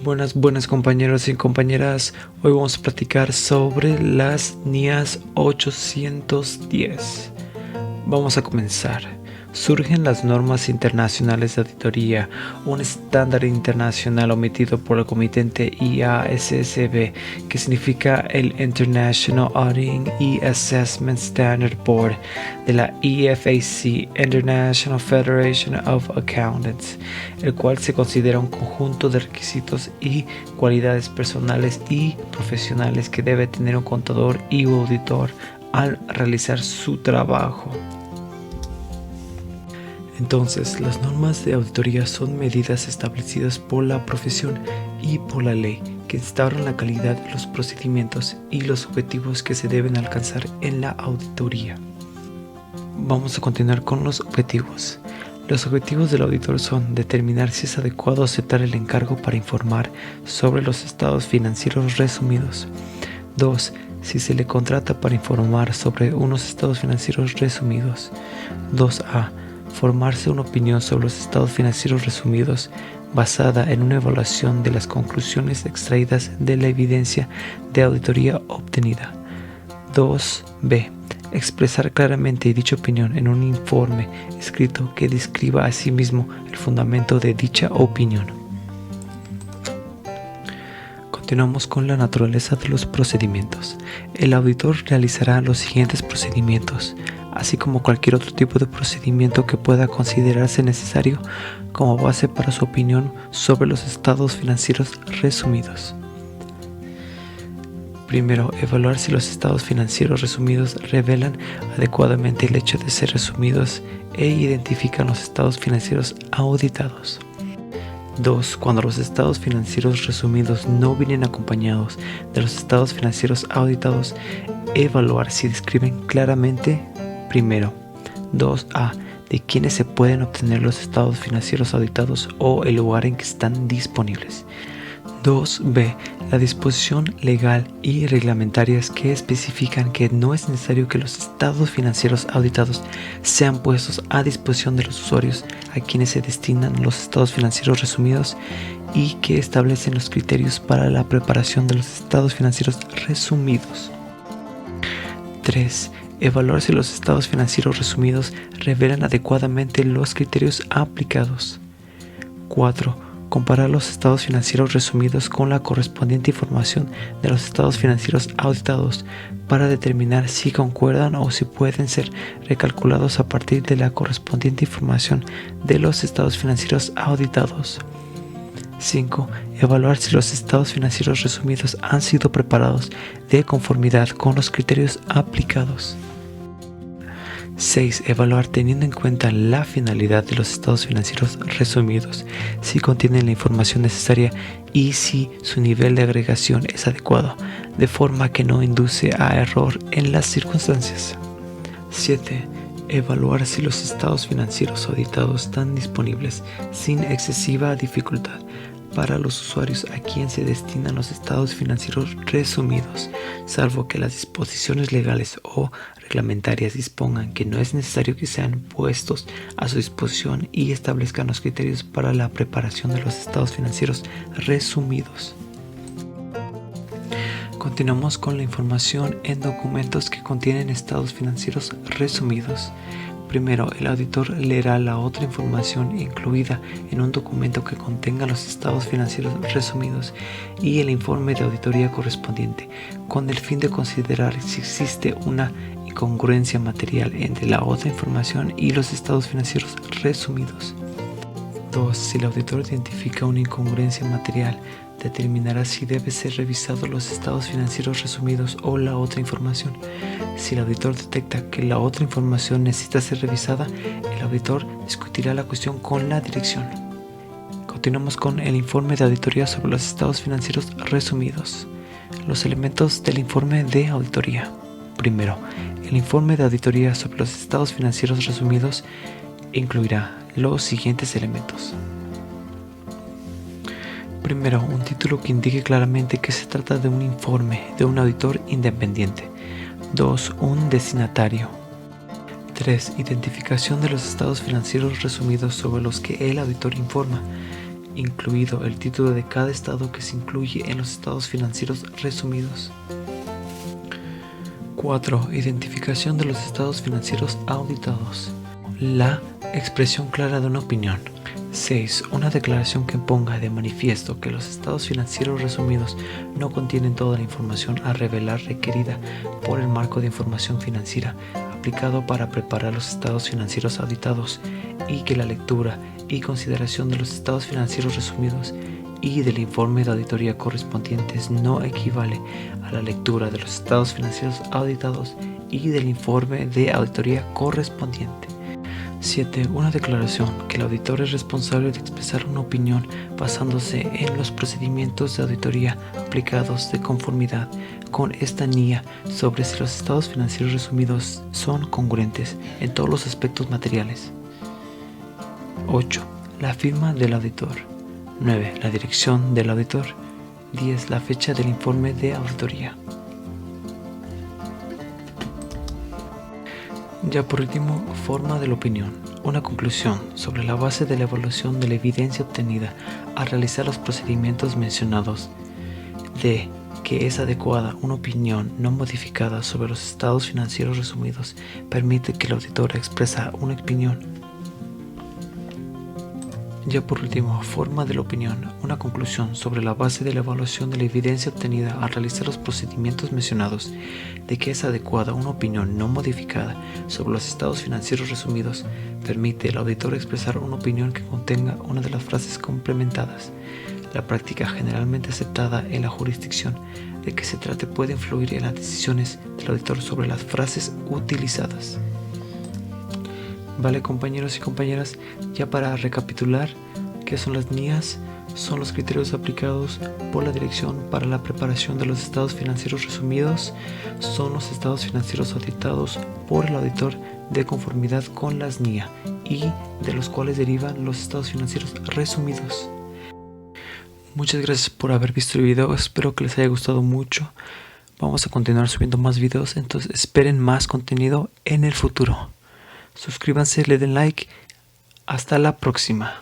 Buenas compañeros y compañeras. Hoy vamos a platicar sobre las NIAS 810. Vamos a comenzar. Surgen las normas internacionales de auditoría, un estándar internacional omitido por el comité IASSB, que significa el International Auditing and Assessment Standard Board de la IFAC, International Federation of Accountants, el cual se considera un conjunto de requisitos y cualidades personales y profesionales que debe tener un contador y auditor al realizar su trabajo. Entonces, las normas de auditoría son medidas establecidas por la profesión y por la ley que instauran la calidad de los procedimientos y los objetivos que se deben alcanzar en la auditoría. Vamos a continuar con los objetivos. Los objetivos del auditor son determinar si es adecuado aceptar el encargo para informar sobre los estados financieros resumidos. 2. Si se le contrata para informar sobre unos estados financieros resumidos. 2a. Formarse una opinión sobre los estados financieros resumidos basada en una evaluación de las conclusiones extraídas de la evidencia de auditoría obtenida. 2b. Expresar claramente dicha opinión en un informe escrito que describa a sí mismo el fundamento de dicha opinión. Continuamos con la naturaleza de los procedimientos. El auditor realizará los siguientes procedimientos, así como cualquier otro tipo de procedimiento que pueda considerarse necesario como base para su opinión sobre los estados financieros resumidos. Primero, evaluar si los estados financieros resumidos revelan adecuadamente el hecho de ser resumidos e identifican los estados financieros auditados. 2. Cuando los estados financieros resumidos no vienen acompañados de los estados financieros auditados, evaluar si describen claramente, primero, 2a, de quiénes se pueden obtener los estados financieros auditados o el lugar en que están disponibles. 2b. La disposición legal y reglamentarias que especifican que no es necesario que los estados financieros auditados sean puestos a disposición de los usuarios a quienes se destinan los estados financieros resumidos y que establecen los criterios para la preparación de los estados financieros resumidos. 3. Evaluar si los estados financieros resumidos revelan adecuadamente los criterios aplicados. 4. Comparar los estados financieros resumidos con la correspondiente información de los estados financieros auditados para determinar si concuerdan o si pueden ser recalculados a partir de la correspondiente información de los estados financieros auditados. 5. Evaluar si los estados financieros resumidos han sido preparados de conformidad con los criterios aplicados. 6. Evaluar teniendo en cuenta la finalidad de los estados financieros resumidos, si contienen la información necesaria y si su nivel de agregación es adecuado, de forma que no induce a error en las circunstancias. 7. Evaluar si los estados financieros auditados están disponibles sin excesiva dificultad para los usuarios a quien se destinan los estados financieros resumidos, salvo que las disposiciones legales o reglamentarias dispongan que no es necesario que sean puestos a su disposición y establezcan los criterios para la preparación de los estados financieros resumidos. Continuamos con la información en documentos que contienen estados financieros resumidos. Primero, el auditor leerá la otra información incluida en un documento que contenga los estados financieros resumidos y el informe de auditoría correspondiente, con el fin de considerar si existe una incongruencia material entre la otra información y los estados financieros resumidos. 2. Si el auditor identifica una incongruencia material, determinará si debe ser revisados los estados financieros resumidos o la otra información. Si el auditor detecta que la otra información necesita ser revisada, el auditor discutirá la cuestión con la dirección. Continuamos con el informe de auditoría sobre los estados financieros resumidos. Los elementos del informe de auditoría. Primero, el informe de auditoría sobre los estados financieros resumidos incluirá los siguientes elementos. Primero, un título que indique claramente que se trata de un informe de un auditor independiente. 2. Un destinatario. 3. Identificación de los estados financieros resumidos sobre los que el auditor informa. incluido el título de cada estado que se incluye en los estados financieros resumidos. 4. Identificación de los estados financieros auditados. La expresión clara de una opinión. 6. Una declaración que ponga de manifiesto que los estados financieros resumidos no contienen toda la información a revelar requerida por el marco de información financiera aplicado para preparar los estados financieros auditados y que la lectura y consideración de los estados financieros resumidos y del informe de auditoría correspondientes no equivale a la lectura de los estados financieros auditados y del informe de auditoría correspondiente. 7. Una declaración que el auditor es responsable de expresar una opinión basándose en los procedimientos de auditoría aplicados de conformidad con esta NIA sobre si los estados financieros resumidos son congruentes en todos los aspectos materiales. 8. La firma del auditor. 9. La dirección del auditor. 10. La fecha del informe de auditoría. Ya por último, forma de la opinión. Una conclusión sobre la base de la evaluación de la evidencia obtenida al realizar los procedimientos mencionados de que es adecuada una opinión no modificada sobre los estados financieros resumidos permite que el auditor exprese una opinión. Ya por último, forma de la opinión. Una conclusión sobre la base de la evaluación de la evidencia obtenida al realizar los procedimientos mencionados de que es adecuada una opinión no modificada sobre los estados financieros resumidos permite al auditor expresar una opinión que contenga una de las frases complementadas. La práctica generalmente aceptada en la jurisdicción de que se trate puede influir en las decisiones del auditor sobre las frases utilizadas. Vale, compañeros y compañeras, ya para recapitular, ¿qué son las NIAs? Son los criterios aplicados por la Dirección para la preparación de los estados financieros resumidos. Son los estados financieros auditados por el auditor de conformidad con las NIA y de los cuales derivan los estados financieros resumidos. Muchas gracias por haber visto el video, espero que les haya gustado mucho. Vamos a continuar subiendo más videos, entonces esperen más contenido en el futuro. Suscríbanse, le den like. Hasta la próxima.